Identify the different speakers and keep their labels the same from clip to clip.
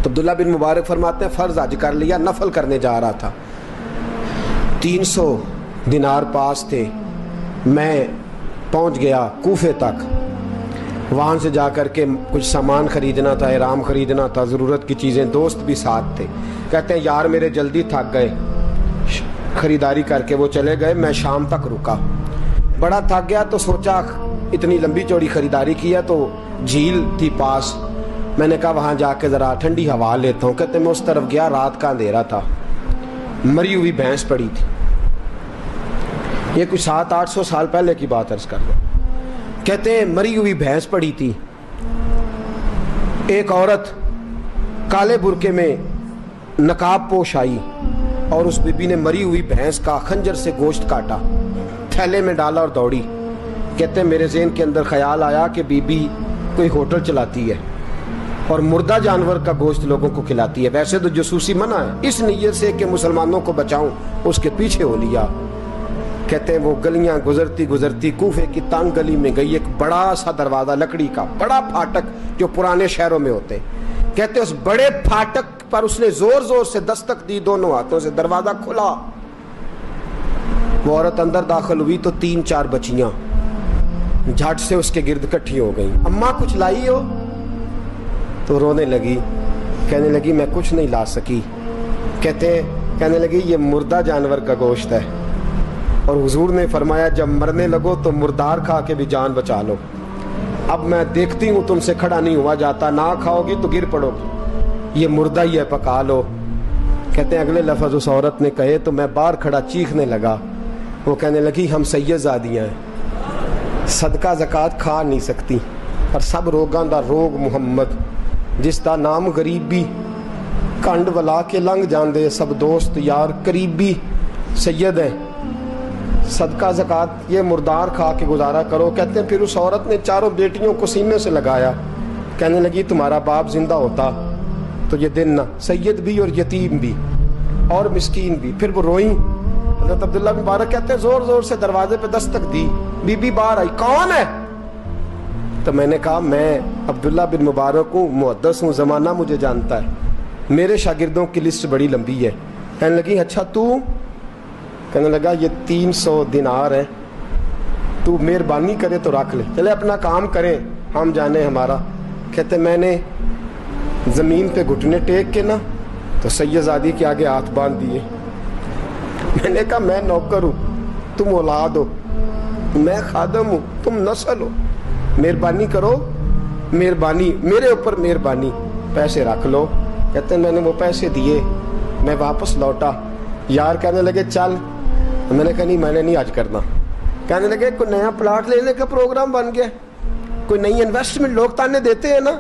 Speaker 1: عبداللہ بن مبارک فرماتے ہیں فرض حج کر لیا, نفل کرنے جا رہا تھا, 300 دینار پاس تھے, میں پہنچ گیا کوفے تک, وہاں سے جا کر کے کچھ سامان خریدنا تھا, احرام خریدنا تھا, ضرورت کی چیزیں, دوست بھی ساتھ تھے. کہتے ہیں یار میرے جلدی تھک گئے, خریداری کر کے وہ چلے گئے, میں شام تک رکا, بڑا تھک گیا تو سوچا اتنی لمبی چوڑی خریداری کی ہے تو جھیل تھی پاس, میں نے کہا وہاں جا کے ذرا ٹھنڈی ہوا لیتا ہوں. کہتے میں اس طرف گیا, رات کا اندھیرا تھا, مری ہوئی بھینس پڑی تھی, یہ کچھ 700-800 سال پہلے کی بات عرض کر رہا. کہتے ہیں مری ہوئی بھینس پڑی تھی, ایک عورت کالے برقعے میں نقاب پوش آئی اور اس بی بی نے مری ہوئی بھینس کا خنجر سے گوشت کاٹا, تھیلے میں ڈالا اور دوڑی. کہتے ہیں میرے ذہن کے اندر خیال آیا کہ بی بی کوئی ہوٹل چلاتی ہے اور مردہ جانور کا گوشت لوگوں کو کھلاتی ہے, ویسے تو جاسوسی منع ہے, اس نیت سے کہ مسلمانوں کو بچاؤں اس کے پیچھے ہو لیا. کہتے ہیں وہ گلیاں گزرتی گزرتی کوفے کی تنگ گلی میں گئی, ایک بڑا سا دروازہ لکڑی کا, بڑا پھاٹک جو پرانے شہروں میں ہوتے. کہتے اس بڑے پھاٹک پر اس نے زور زور سے دستک دی, دونوں ہاتھوں سے دروازہ کھلا, وہ عورت اندر داخل ہوئی تو 3-4 بچیاں جھٹ سے اس کے گرد اکٹھی ہو گئیں. اماں کچھ لائی ہو؟ تو رونے لگی, کہنے لگی میں کچھ نہیں لا سکی. کہنے لگی یہ مردہ جانور کا گوشت ہے, اور حضور نے فرمایا جب مرنے لگو تو مردار کھا کے بھی جان بچا لو. اب میں دیکھتی ہوں تم سے کھڑا نہیں ہوا جاتا, نہ کھاؤ گی تو گر پڑو گی, یہ مردہ ہی ہے پکا لو. کہتے ہیں اگلے لفظ اس عورت نے کہے تو میں باہر کھڑا چیخنے لگا. وہ کہنے لگی ہم سید زادیاں ہیں, صدقہ زکات کھا نہیں سکتی, اور سب روگاں دا روگ محمد, جس دا نام غریبی, کنڈ ولا کے لنگ جاندے سب دوست یار قریبی, سید ہیں, صدقہ زکات یہ مردار کھا کے گزارا کرو. کہتے ہیں پھر اس عورت نے 4 بیٹیوں کو سینے سے لگایا, کہنے لگی تمہارا باپ زندہ ہوتا تو یہ دن نہ, سید بھی اور یتیم بھی اور مسکین بھی. پھر وہ روئیں. حضرت عبداللہ بن مبارک کہتے ہیں زور زور سے دروازے پہ دستک دی, بی بی باہر آئی, کون ہے؟ تو میں نے کہا میں عبداللہ بن مبارک ہوں, محدث ہوں, زمانہ مجھے جانتا ہے, میرے شاگردوں کی لسٹ بڑی لمبی ہے. کہنے لگی اچھا تو؟ کہنے لگا یہ 300 دینار ہیں, تو مہربانی کرے تو رکھ لے, چلے اپنا کام کریں ہم جانے ہمارا. کہتے میں نے زمین پہ گھٹنے ٹیک کے نا تو سید زادی کے آگے ہاتھ باندھ دیے. میں نے کہا میں نوکر ہوں, تم اولاد ہو, میں خادم ہوں, تم نسل ہو, مہربانی کرو, مہربانی میرے اوپر مہربانی, پیسے رکھ لو. کہتے ہیں میں نے وہ پیسے دیے, میں واپس لوٹا. یار کہنے لگے چل, میں نے کہا نہیں میں نے نہیں آج کرنا. کہنے لگے کوئی نیا پلاٹ لینے کا پروگرام بن گیا, کوئی نئی انویسٹمنٹ, لوگ تانے دیتے ہیں نا,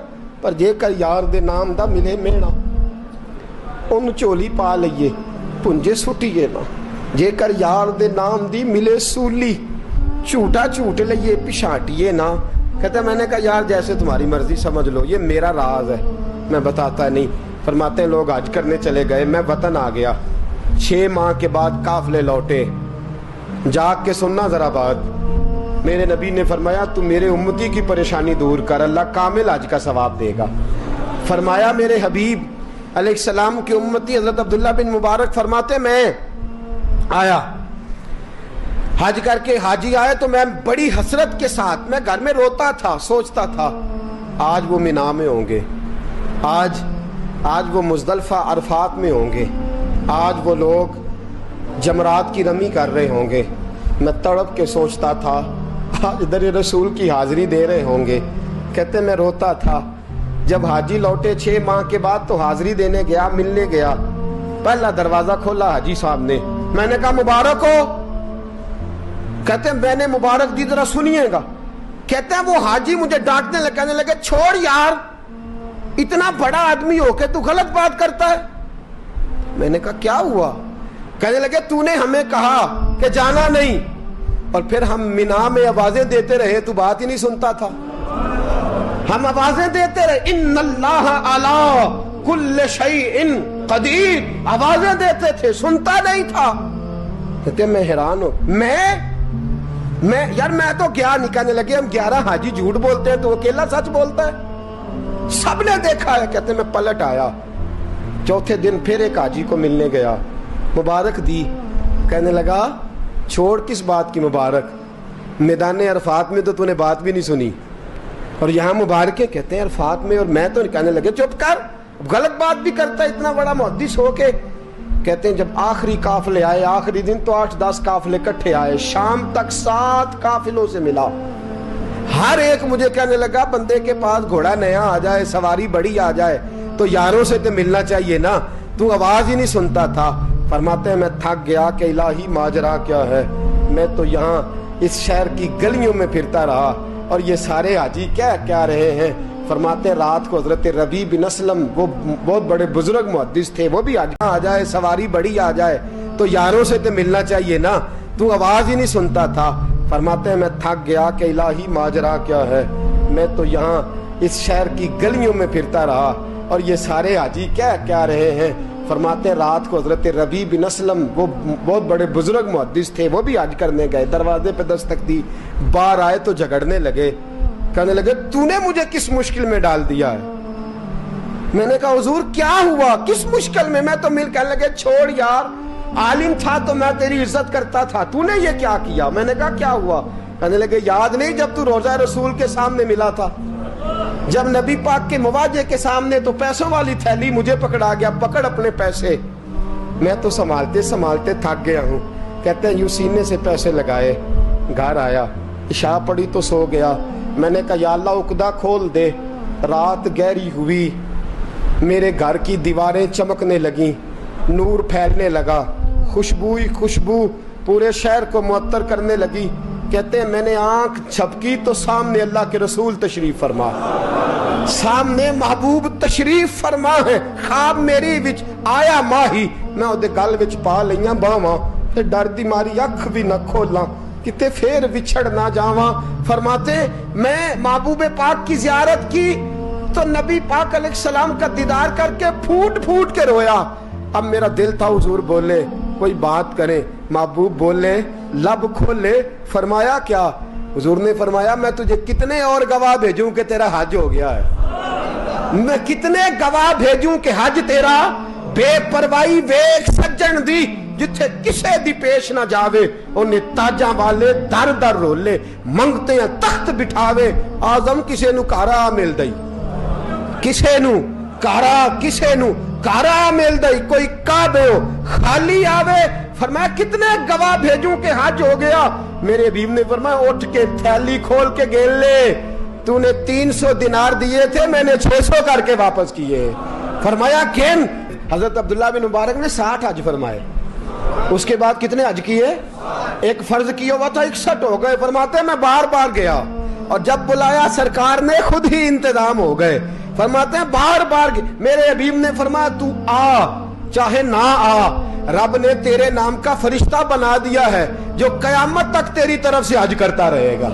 Speaker 1: پر جے کر یار دے نام دا ملے میڑا, ان چولی پا لئیے پنجے سٹیے نا, جے کر یار دے نام دی ملے سولی, جھوٹا جھوٹ لئیے پچھاٹیے نا. کہتے ہیں میں نے کہا یار جیسے تمہاری مرضی سمجھ لو, یہ میرا راز ہے, میں بتاتا نہیں. فرماتے ہیں لوگ حج کرنے چلے گئے, میں وطن آ گیا. 6 ماہ کے بعد قافلے لوٹے, جاگ کے سننا ذرا بات. میرے نبی نے فرمایا تو میرے امتی کی پریشانی دور کر, اللہ کامل حج کا ثواب دے گا. فرمایا میرے حبیب علیہ السلام کی امتی حضرت عبداللہ بن مبارک فرماتے میں آیا حج کر کے, حاجی آئے تو میں بڑی حسرت کے ساتھ, میں گھر میں روتا تھا, سوچتا تھا آج وہ مینا میں ہوں گے, آج وہ مزدلفہ عرفات میں ہوں گے, آج وہ لوگ جمرات کی رمی کر رہے ہوں گے. میں تڑپ کے سوچتا تھا آج در رسول کی حاضری دے رہے ہوں گے. کہتے میں روتا تھا. جب حاجی لوٹے 6 ماہ کے بعد تو حاضری دینے گیا, ملنے گیا, پہلا دروازہ کھولا حاجی صاحب نے, میں نے کہا مبارک ہو. کہتے ہیں میں نے مبارک دی, ذرا سنیے گا. کہتے ہیں وہ حاجی مجھے ڈانٹنے لگے, کہنے لگے چھوڑ یار, اتنا بڑا آدمی ہو کے تو غلط بات کرتا ہے. میں نے کہا کیا ہوا؟ کہنے لگے تو نے ہمیں کہا کہ جانا نہیں, اور پھر ہم مینا میں آوازیں دیتے رہے, تو بات ہی نہیں سنتا تھا. ہم آوازیں دیتے رہے, ان اللہ علی کل شیء قدیر, آوازیں دیتے تھے, سنتا نہیں تھا. کہتے میں حیران ہوں, میں یار میں تو کیا نہیں. کہنے لگے ہم 11 حاجی جھوٹ بولتے ہیں تو اکیلا سچ بولتا ہے, سب نے دیکھا ہے. کہتے میں پلٹ آیا, चौथे दिन फिर एक हाजी को मिलने गया, मुबारक दी। कहने लगा छोड़ किस बात की मुबारक, मैदान अरफात में तो तूने बात भी नहीं सुनी और यहाँ मुबारक कहते हैं अरफात में, और मैं तो। कहने लगे चुप कर, गलत बात भी करता है इतना बड़ा मुहद्दिस हो के। कहते हैं जब आखिरी काफिले आए, आखिरी दिन तो 8-10 काफिले इकट्ठे आए, शाम तक 7 काफिलों से मिला। हर एक मुझे कहने लगा बंदे के पास घोड़ा नया आ जाए, सवारी बड़ी आ जाए तो यारों से तो मिलना चाहिए ना, तू आवाज ही नहीं सुनता था। फरमाते हैं मैं थक गया कि इलाही माजरा क्या है, मैं तो यहाँ इस शहर की गलियों में फिरता रहा और ये सारे हाजी क्या क्या रहे हैं। फरमाते हैं रात को हजरत रबी बिन असलम, वो बहुत बड़े बुजुर्ग मुहद्दिस थे, वो भी आ जाए, सवारी बड़ी आ जाए तो यारों से तो मिलना चाहिए ना, तू आवाज ही नहीं सुनता था। फरमाते हैं मैं थक गया कि इलाही माजरा क्या है, मैं तो यहाँ इस शहर की गलियों में फिरता रहा और ये सारे हाजी क्या क्या रहे हैं। फरमाते हैं रात को हजरत रबी बिन असलम, वो बहुत बड़े बुजुर्ग मुहद्दिस थे, वो भी हज करने गए, दरवाजे पे दस्तक दी, बाहर आए तो झगड़ने लगे। कहने लगे तूने मुझे किस मुश्किल में डाल दिया है। मैंने कहा हुजूर क्या हुआ, किस मुश्किल में। मैं तो मिल कहने लगे छोड़ यार, आलिम था तो मैं तेरी इज्जत करता था, तूने ये क्या किया। मैंने कहा क्या हुआ। कहने लगे याद नहीं जब तू रोजा रसूल के सामने मिला था, जब नबी पाक के मुवाजे के सामने तो पैसों वाली थैली मुझे पकड़ा गया, पकड़ अपने पैसे। मैं तो संभालते संभालते थक गया हूँ। कहते हैं यूं सीने से पैसे लगाए, घर आया, इशा पड़ी तो सो गया। मैंने कहा या अल्लाह उकदा खोल दे। रात गहरी हुई, मेरे घर की दीवारें चमकने लगी, नूर फैलने लगा, खुशबू ही खुशबू पूरे शहर को मुअत्तर करने लगी। कहते हैं मैंने आंख झपकी तो सामने अल्लाह के रसूल तशरीफ फरमा, सामने महबूब तशरीफ फरमा है। ख्वाब मेरी विच आया माही, मैं ओदे गल विच पा लईयां बावां, ते डर दी मारी अख भी न खोलां, किते फिर विछड़ ना जावां। फरमाते मैं महबूब पाक की जियारत की तो नबी पाक अलैहिस्सलाम का दीदार करके फूट फूट के रोया। अब मेरा दिल था हुजूर बोले कोई बात करें, महबूब बोले लब खोले। फरमाया क्या। हुजूर ने फरमाया मैं तुझे कितने और गवाह भेजूं कि तेरा हज हो गया है। मैं कितने गवाह भेजूं कि हज तेरा बेपरवाही वेख सज्जन दी, जिथे किसे दी पेश ना जावे उन्हें ताजा वाले दर दर रोले, मंगते हैं तख्त बिठावे, आजम किसे नु कारा मिल दई, किसे नु कारा, किसे नु कारा मिल दई, कोई काबे हो खाली आवे। फरमाया कितने गवाह भेजूं कि हज हो गया। मेरे हबीब ने फरमाया उठ के थैली खोल के गेल ले, तूने 300 दिनार दिए थे, मैंने 600 करके वापस किए। फरमाया किन। हजरत अब्दुल्ला बिन मुबारक ने 60 हज फरमाए। उसके बाद कितने हज किए, एक फर्ज किया हुआ था 61 हो गए। फरमाते मैं बार बार गया और जब बुलाया सरकार ने खुद ही इंतजाम हो गए। फरमाते हैं बार बार मेरे हबीब ने फरमाया तू आ चाहे ना आ, रब ने तेरे नाम का फरिश्ता बना दिया है जो कयामत तक तेरी तरफ से हज करता रहेगा,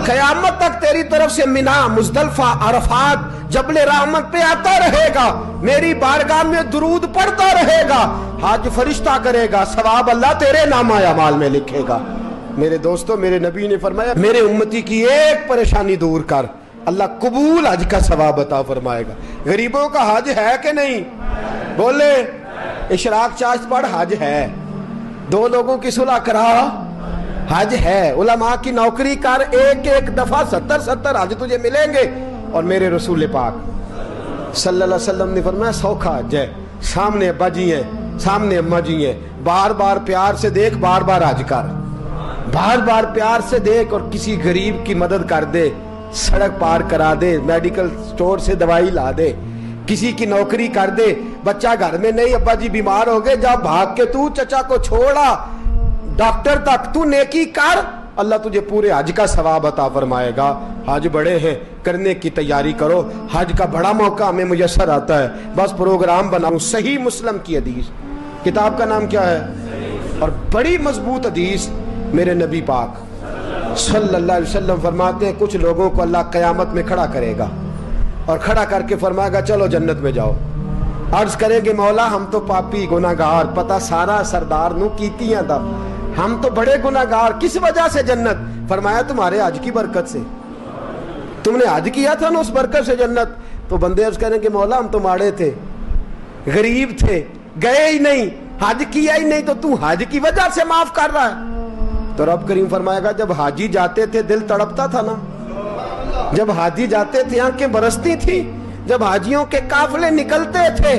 Speaker 1: कयामत तक तेरी तरफ से मिना मुजदलफा अरफात जबले रहमत पे आता रहेगा, मेरी बारगाह में दुरूद पढ़ता रहेगा, हज फरिश्ता करेगा, सवाब अल्लाह तेरे नामा अमाल में लिखेगा। मेरे दोस्तों मेरे नबी ने फरमाया मेरे उम्मती की एक परेशानी दूर कर, अल्लाह कबूल हज का सवाब अता फरमाएगा। गरीबों का हज है कि नहीं, बोले इशराक चाश्त पढ़ हज है, 2 लोगों की सुलह करा हज है, उलमा की नौकरी कर, एक एक दफा 70-70 हज तुझे मिलेंगे। और मेरे रसूल पाक सल्लल्लाहु अलैहि वसल्लम ने फरमाया सौखा हज है, सामने अब्बा जी हैं, सामने अम्मा जी हैं, बार बार प्यार से देख, बार बार हज कर, बार बार प्यार से देख और किसी गरीब की मदद कर दे, सड़क पार करा दे, मेडिकल स्टोर से दवाई ला दे, किसी की नौकरी कर दे, बच्चा घर में नहीं अब्बा जी बीमार हो गए, जा भाग के तू चचा को छोड़ा डॉक्टर तक, तू नेकी कर, अल्लाह तुझे पूरे हज का सवाब अता फरमाएगा। हज बड़े हैं, करने की तैयारी करो, हज का बड़ा मौका हमें मुयस्सर आता है, बस प्रोग्राम बनाऊं। सही मुस्लिम की हदीस, किताब का नाम क्या है, और बड़ी मजबूत हदीस, मेरे नबी पाक सल्लल्लाहु अलैहि वसल्लम फरमाते हैं कुछ लोगों को अल्लाह कयामत में खड़ा करेगा और खड़ा करके फरमाएगा चलो जन्नत में जाओ। अर्ज करेंगे मौला हम तो पापी गुनाहगार, पता सारा सरदार नू कीतियां दा, हम तो बड़े गुनाहगार, किस वजह से जन्नत। फरमाया तुम्हारे हज की बरकत से, तुमने हज किया था ना, उस बरकत से जन्नत। तो बंदे अर्ज करेंगे मौला हम तो माड़े थे, गरीब थे, गए ही नहीं, हज किया ही नहीं, तो तू हज की वजह से माफ कर रहा है। तो रब करीम फरमाएगा जब हाजी जाते थे दिल तड़पता था ना, जब हाजी जाते थे आंखें बरसती थी, जब हाजियों के काफले निकलते थे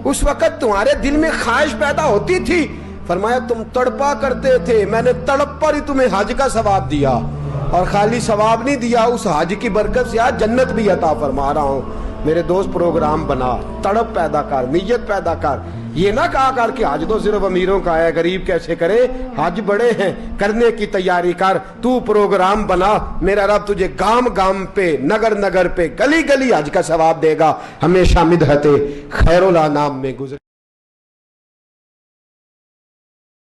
Speaker 1: उस वक्त तुम्हारे दिल में ख्वाहिश पैदा होती थी। फरमाया तुम तड़पा करते थे, मैंने तड़प पर ही तुम्हें हज का सवाब दिया, और खाली सवाब नहीं दिया, उस हज की बरकत से आज जन्नत भी अता फरमा रहा हूं। मेरे दोस्त प्रोग्राम बना, तड़प पैदा कर, नीयत पैदा कर, ये ना कहा कर कि हज तो सिर्फ अमीरों का है, गरीब कैसे करे, हज बड़े हैं, करने की तैयारी कर, तू प्रोग्राम बना, मेरा रब तुझे गांव गांव पे, नगर नगर पे, गली गली हज का सवाब देगा। हमेशा मिदहते खैरुल अनाम में गुजर